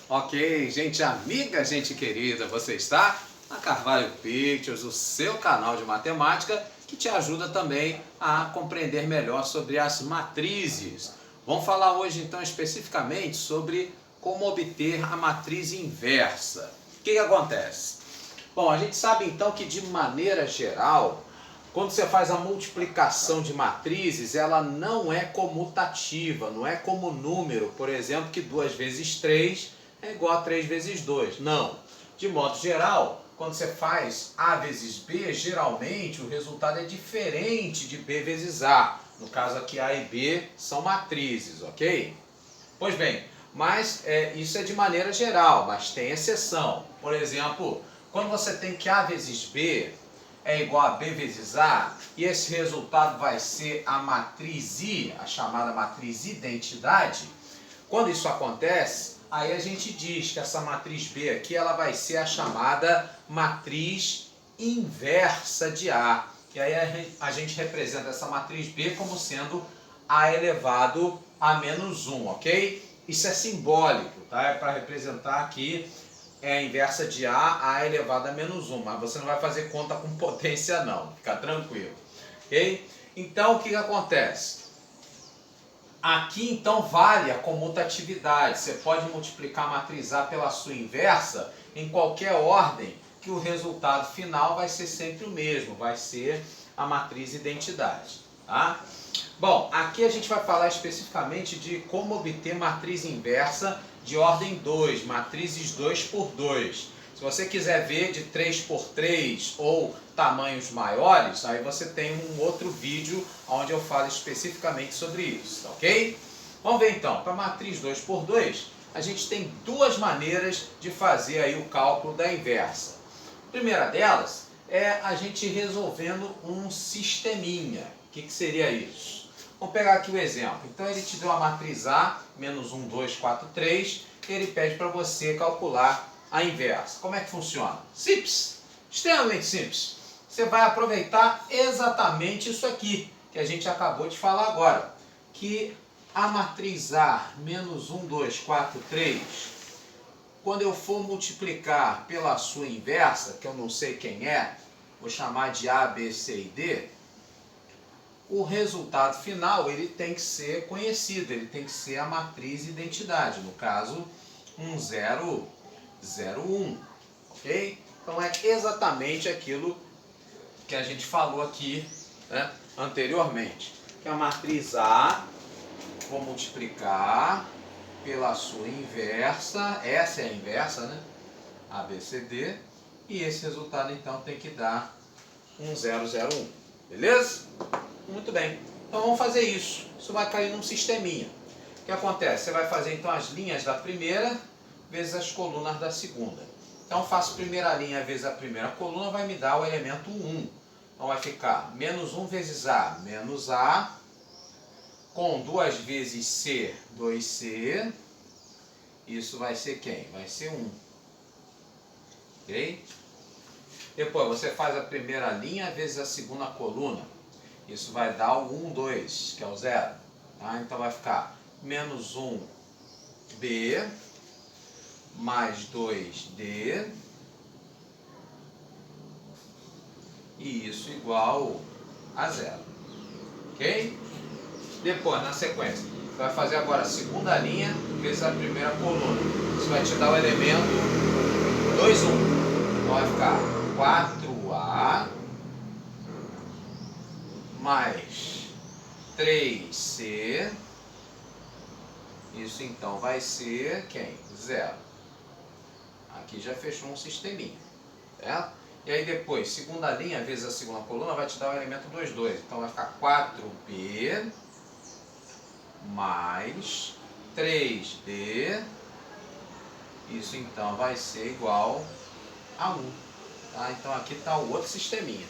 Ok, gente amiga, gente querida, você está na Carvalho Pictures, o seu canal de matemática que te ajuda também a compreender melhor sobre as matrizes. Vamos falar hoje então especificamente sobre como obter a matriz inversa. O que acontece? Bom, a gente sabe então que de maneira geral, quando você faz a multiplicação de matrizes, ela não é comutativa, não é como número, por exemplo, que 2 vezes 3 é igual a 3 vezes 2. Não. De modo geral, quando você faz A vezes B, geralmente o resultado é diferente de B vezes A. No caso aqui, A e B são matrizes, ok? Pois bem, mas isso é de maneira geral, mas tem exceção. Por exemplo, quando você tem que A vezes B é igual a B vezes A, e esse resultado vai ser a matriz I, a chamada matriz identidade, quando isso acontece, aí a gente diz que essa matriz B aqui ela vai ser a chamada matriz inversa de A. E aí a gente representa essa matriz B como sendo A elevado a menos 1, ok? Isso é simbólico, tá? É para representar aqui a inversa de A elevado a menos 1, mas você não vai fazer conta com potência não, fica tranquilo, ok? Então o que acontece? Aqui então vale a comutatividade, você pode multiplicar a matriz A pela sua inversa em qualquer ordem, que o resultado final vai ser sempre o mesmo, vai ser a matriz identidade, tá? Bom, aqui a gente vai falar especificamente de como obter matriz inversa de ordem 2, matrizes 2 por 2. Se você quiser ver de 3 por 3 ou tamanhos maiores, aí você tem um outro vídeo onde eu falo especificamente sobre isso, tá ok? Vamos ver então, para matriz 2 por 2, a gente tem duas maneiras de fazer aí o cálculo da inversa. A primeira delas é a gente resolvendo um sisteminha. O que seria isso? Vamos pegar aqui o exemplo. Então ele te deu a matriz A, menos 1, 2, 4, 3, e ele pede para você calcular a inversa. Como é que funciona? Simples, extremamente simples. Você vai aproveitar exatamente isso aqui, que a gente acabou de falar agora, que a matriz A, menos 1, 2, 4, 3, quando eu for multiplicar pela sua inversa, que eu não sei quem é, vou chamar de A, B, C e D, o resultado final ele tem que ser conhecido, ele tem que ser a matriz identidade, no caso 1, 0, 0, 1, ok? Então é exatamente aquilo que a gente falou aqui, né, anteriormente, que a matriz A, vou multiplicar pela sua inversa, essa é a inversa, né? A, B, C, D, e esse resultado então tem que dar 1, 0, 0, 1, beleza? Muito bem, então vamos fazer isso. Isso vai cair num sisteminha. O que acontece? Você vai fazer então as linhas da primeira vezes as colunas da segunda. Então faço a primeira linha vezes a primeira coluna, vai me dar o elemento 1. Então vai ficar menos 1 vezes A, menos A, com 2 vezes C, 2C. Isso vai ser quem? Vai ser 1. Ok? Depois você faz a primeira linha vezes a segunda coluna. Isso vai dar o 1, 2, que é o 0. Tá? Então vai ficar menos 1B mais 2D. E isso igual a 0. Ok? Depois, na sequência, você vai fazer agora a segunda linha vezes a primeira coluna. Isso vai te dar o elemento 2, 1. Então vai ficar 4A mais 3C. Isso então vai ser quem? 0. Aqui já fechou um sisteminha, certo? E aí depois, segunda linha vezes a segunda coluna vai te dar o elemento 2, 2. Então vai ficar 4B mais 3D. Isso então vai ser igual a 1. Tá? Então aqui está o outro sisteminha.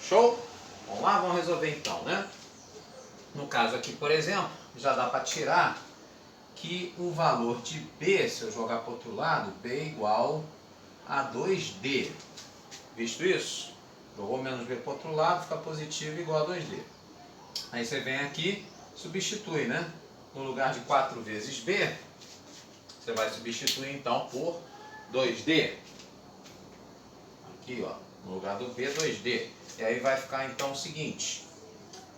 Show? Vamos lá, vamos resolver então, né? No caso aqui, por exemplo, já dá para tirar que o valor de B, se eu jogar para o outro lado, B é igual a 2D. Visto isso? Jogou menos B para o outro lado, fica positivo igual a 2D. Aí você vem aqui, substitui, né? No lugar de 4 vezes B, Você vai substituir então por 2D. Aqui, ó, no lugar do B, 2D. E aí vai ficar então o seguinte.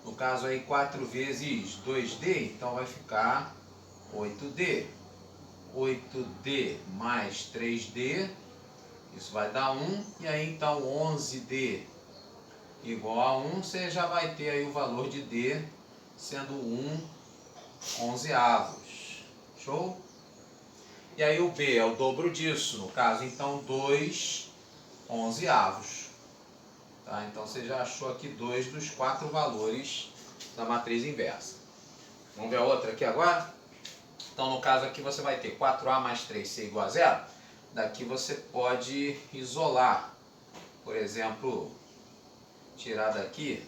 No caso aí 4 vezes 2D, então vai ficar 8D. 8D mais 3D, isso vai dar 1. E aí então 11D igual a 1, você já vai ter aí o valor de D sendo 1 onzeavos. Show? E aí o B é o dobro disso, no caso então 2 onzeavos. Tá? Então você já achou aqui 2 dos 4 valores da matriz inversa. Vamos ver a outra aqui agora? Então no caso aqui você vai ter 4A mais 3C igual a 0. Daqui você pode isolar. Por exemplo, tirar daqui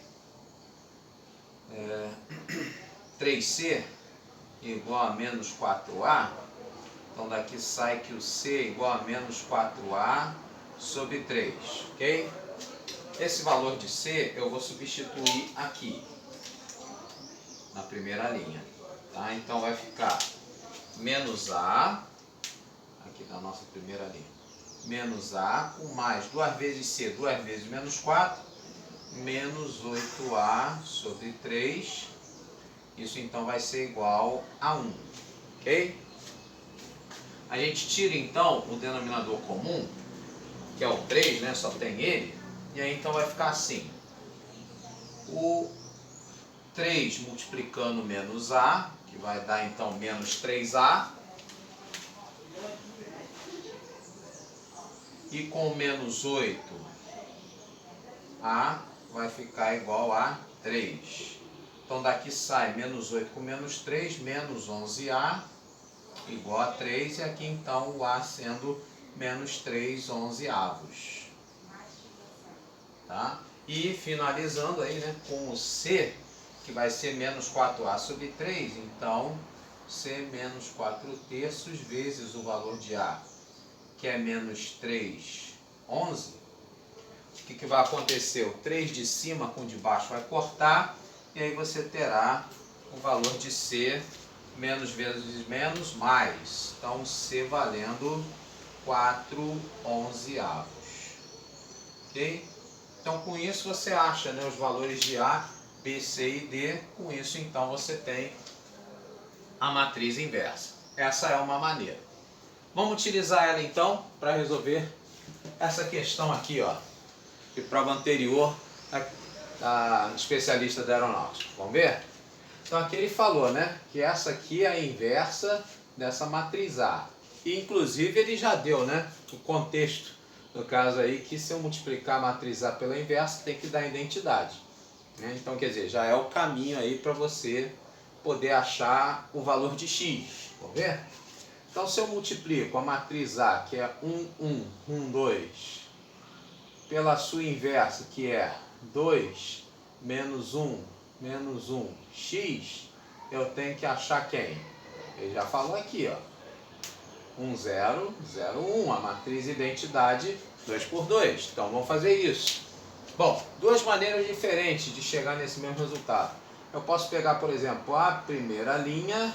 3C igual a menos 4A. Então daqui sai que o C é igual a menos 4A sobre 3, ok? Esse valor de C eu vou substituir aqui, na primeira linha. Tá? Então vai ficar menos A, aqui na nossa primeira linha, menos A com mais 2 vezes C, 2 vezes menos 4, menos 8A sobre 3. Isso então vai ser igual a 1, ok? A gente tira então o denominador comum, que é o 3, né? Só tem ele. E aí então vai ficar assim. O 3 multiplicando menos A, que vai dar então menos 3A. E com menos 8A vai ficar igual a 3. Então daqui sai menos 8 com menos 3, menos 11A igual a 3. E aqui então o A sendo menos 3 onzeavos. Tá? E finalizando aí, né, com o C, que vai ser menos 4A sobre 3. Então C menos 4 terços vezes o valor de A, que é menos 3, 11. O que vai acontecer? O 3 de cima com o de baixo vai cortar. E aí você terá o valor de C, menos vezes menos, mais. Então C valendo 4 onzeavos. Ok? Então com isso você acha, né, os valores de A, B, C e D. Com isso então você tem a matriz inversa. Essa é uma maneira. Vamos utilizar ela então para resolver essa questão aqui, ó, de prova anterior da especialista da aeronáutica. Vamos ver? Então aqui ele falou, né, que essa aqui é a inversa dessa matriz A. E inclusive ele já deu, né, o contexto, no caso aí, que se eu multiplicar a matriz A pela inversa tem que dar identidade. Né? Então quer dizer, já é o caminho aí para você poder achar o valor de x. Vamos ver? Então se eu multiplico a matriz A, que é 1, 1, 1, 2, pela sua inversa, que é 2 menos 1, menos 1, x, eu tenho que achar quem? Ele já falou aqui, ó. 1, 0, 0, 1, a matriz identidade 2 por 2. Então vamos fazer isso. Bom, duas maneiras diferentes de chegar nesse mesmo resultado. Eu posso pegar, por exemplo, a primeira linha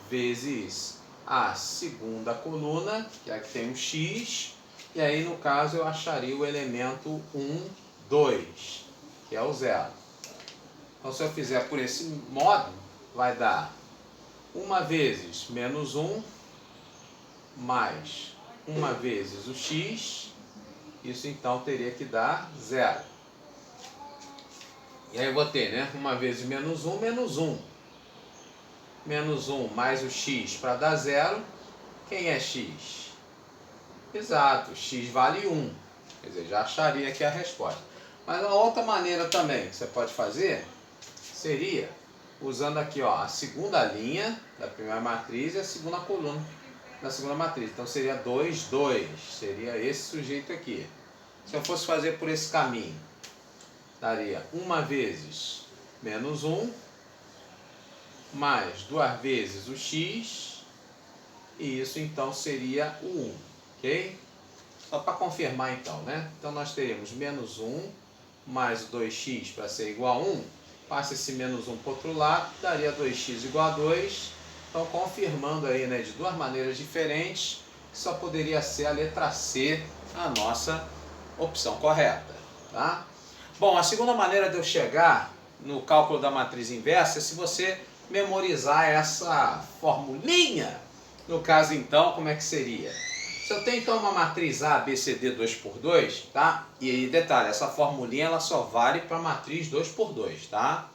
vezes a segunda coluna, que é a que tem um x, e aí no caso eu acharia o elemento 1, 2, que é o 0. Então se eu fizer por esse modo, vai dar 1 vezes menos 1, mais 1 vezes o x, isso então teria que dar 0. E aí eu vou ter, né, 1 vezes menos 1, menos 1. Menos 1 mais o x para dar 0. Quem é x? Exato, x vale 1. Quer dizer, já acharia aqui a resposta. Mas uma outra maneira também que você pode fazer seria usando aqui, ó, a segunda linha da primeira matriz e a segunda coluna da segunda matriz. Então seria 2, 2. Seria esse sujeito aqui. Se eu fosse fazer por esse caminho, daria 1 vezes menos 1, mais 2 vezes o x, e isso então seria o 1, ok? Só para confirmar então, né? Então nós teríamos menos 1 mais 2x para ser igual a 1. Passa esse menos 1 para o outro lado, daria 2x igual a 2. Então, confirmando aí, né, de duas maneiras diferentes, só poderia ser a letra C a nossa opção correta, tá? Bom, a segunda maneira de eu chegar no cálculo da matriz inversa é se você memorizar essa formulinha. No caso, então, como é que seria? Se eu tenho, então, uma matriz A, B, C, D 2 por 2, tá? E aí, detalhe, essa formulinha ela só vale para a matriz 2 por 2, tá?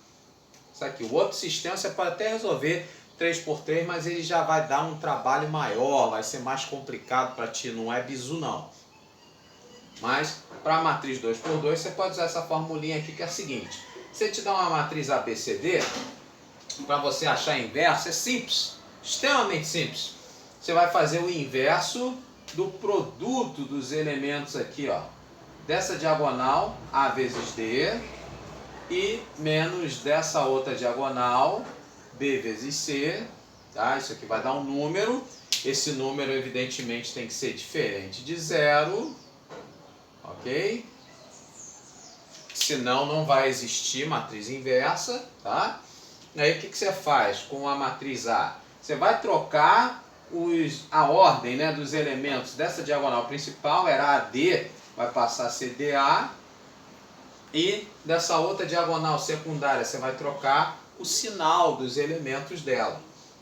Isso aqui, o outro sistema você pode até resolver 3 por 3, mas ele já vai dar um trabalho maior, vai ser mais complicado para ti, não é bizu não. Mas para a matriz 2 por 2 você pode usar essa formulinha aqui que é a seguinte. Se te dá uma matriz ABCD, para você achar a inversa é simples, extremamente simples. Você vai fazer o inverso do produto dos elementos aqui, ó, dessa diagonal A vezes D e menos dessa outra diagonal B vezes C, tá? Isso aqui vai dar um número. Esse número, evidentemente, tem que ser diferente de zero, ok? Senão não vai existir matriz inversa, tá? E aí o que você faz com a matriz A? Você vai trocar a ordem, né, dos elementos dessa diagonal principal, era AD, vai passar a ser DA, e dessa outra diagonal secundária você vai trocar o sinal dos elementos dela.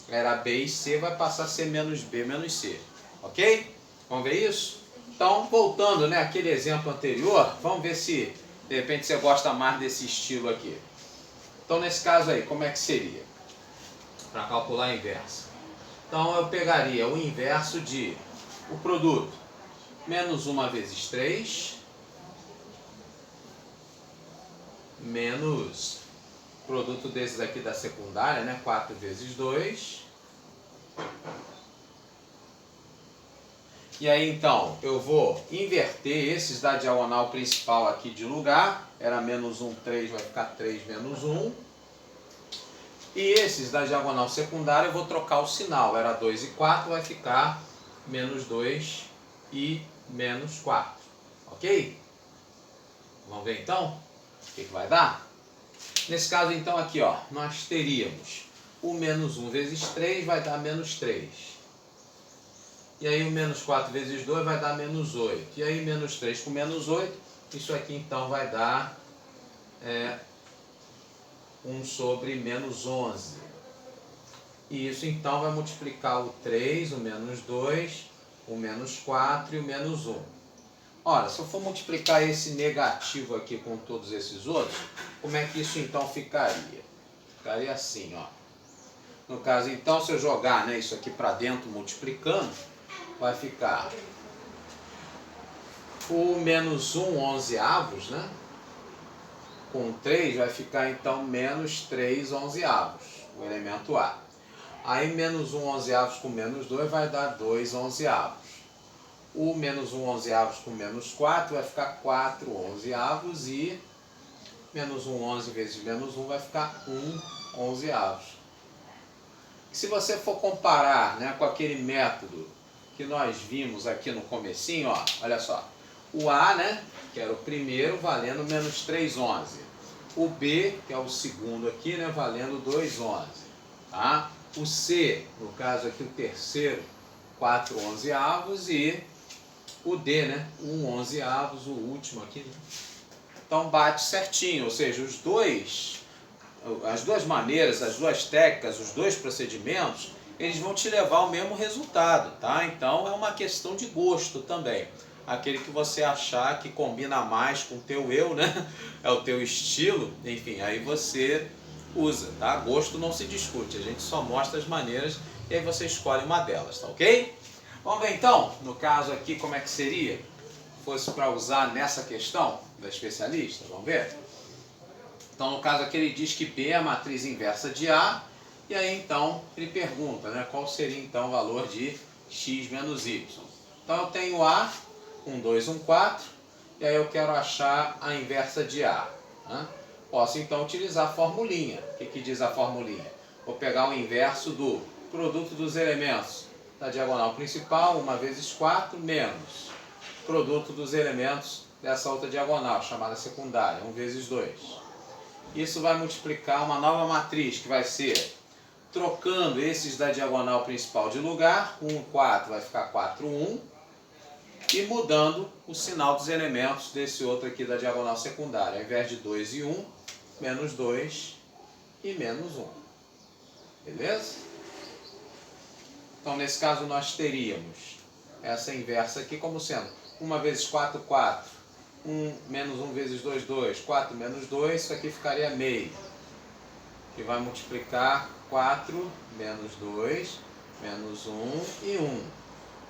Era B e C, vai passar a ser menos B menos C. Ok? Vamos ver isso? Então, voltando, né, àquele exemplo anterior, vamos ver se de repente você gosta mais desse estilo aqui. Então, nesse caso aí, como é que seria? Para calcular a inversa. Então, eu pegaria o inverso de o produto menos 1 vezes 3 menos produto desses aqui da secundária, né? 4 vezes 2. E aí, então, eu vou inverter esses da diagonal principal aqui de lugar. Era menos 1, 3, vai ficar 3 menos 1. E esses da diagonal secundária eu vou trocar o sinal. Era 2 e 4, vai ficar menos 2 e menos 4. Ok? Vamos ver, então, o que vai dar? Nesse caso, então, aqui, ó, nós teríamos o menos 1 vezes 3 vai dar menos 3. E aí o menos 4 vezes 2 vai dar menos 8. E aí menos 3 com menos 8, isso aqui então vai dar 1 sobre menos 11. E isso então vai multiplicar o 3, o menos 2, o menos 4 e o menos 1. Ora, se eu for multiplicar esse negativo aqui com todos esses outros, como é que isso então ficaria? Ficaria assim, ó. No caso, então, se eu jogar, né, isso aqui para dentro multiplicando, vai ficar o menos 1 onzeavos, né? Com 3 vai ficar então menos 3 onzeavos, o elemento A. Aí menos 1 onzeavos com menos 2 vai dar 2 onzeavos. O menos 1 onzeavos com menos 4 vai ficar 4 onzeavos e menos 1 11 vezes menos 1 vai ficar 1 onzeavos. E se você for comparar, né, com aquele método que nós vimos aqui no comecinho, ó, olha só. O A, né, que era o primeiro, valendo menos 3 11. O B, que é o segundo aqui, né, valendo 2 11. Tá? O C, no caso aqui o terceiro, 4 onzeavos e o D, né, 1 onzeavos, o último aqui. Né? Então bate certinho, ou seja, as duas maneiras, as duas técnicas, os dois procedimentos, eles vão te levar ao mesmo resultado, tá? Então é uma questão de gosto também. Aquele que você achar que combina mais com o teu eu, né? É o teu estilo, enfim, aí você usa, tá? Gosto não se discute, a gente só mostra as maneiras e aí você escolhe uma delas, tá ok? Vamos ver então, no caso aqui, como é que seria? Fosse para usar nessa questão da especialista, vamos ver? Então, no caso aqui, ele diz que B é a matriz inversa de A, e aí então ele pergunta, né, qual seria então o valor de x menos y. Então eu tenho A, 1, 2, 1, 4, e aí eu quero achar a inversa de A. Né? Posso então utilizar a formulinha. O que diz a formulinha? Vou pegar o inverso do produto dos elementos da diagonal principal, 1 vezes 4, menos produto dos elementos dessa outra diagonal, chamada secundária, 1 vezes 2. Isso vai multiplicar uma nova matriz, que vai ser trocando esses da diagonal principal de lugar, 1, 4 vai ficar 4, 1, e mudando o sinal dos elementos desse outro aqui da diagonal secundária. Ao invés de 2 e 1, menos 2 e menos 1. Beleza? Então, nesse caso, nós teríamos essa inversa aqui como sendo 1 vezes 4, 4. 1 menos 1 vezes 2, 2. 4 menos 2, isso aqui ficaria meio. Que vai multiplicar 4 menos 2, menos 1 e 1.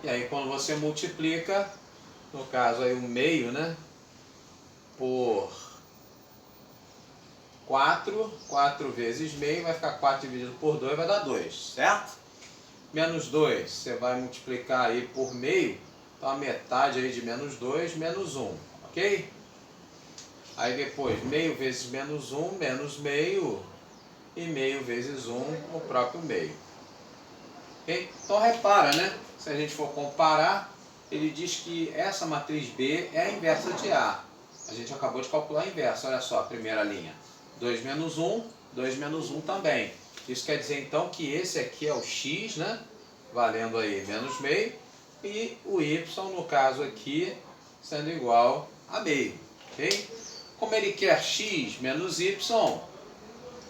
E aí, quando você multiplica, no caso aí o meio, né? Por 4, 4 vezes meio, vai ficar 4 dividido por 2, vai dar 2, certo? Menos 2, você vai multiplicar aí por meio, então a metade aí de menos 2, menos 1, ok? Aí depois, meio vezes menos 1, menos meio, e meio vezes 1, o próprio meio. Okay? Então repara, né? Se a gente for comparar, ele diz que essa matriz B é a inversa de A. A gente acabou de calcular a inversa, olha só, a primeira linha. 2 menos 1, 2 menos 1 também. Isso quer dizer então que esse aqui é o x, né? Valendo aí menos meio, e o y, no caso aqui, sendo igual a meio. Okay? Como ele quer x menos y,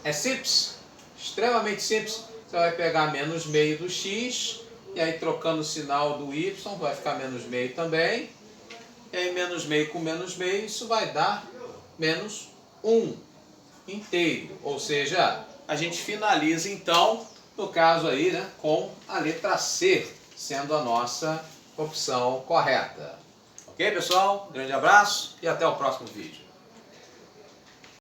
é simples, extremamente simples. Você vai pegar menos meio do x, e aí trocando o sinal do y, vai ficar menos meio também. E aí menos meio com menos meio, isso vai dar menos 1 inteiro. Ou seja, a gente finaliza então, no caso aí, né, com a letra C, sendo a nossa opção correta. Ok, pessoal? Grande abraço e até o próximo vídeo.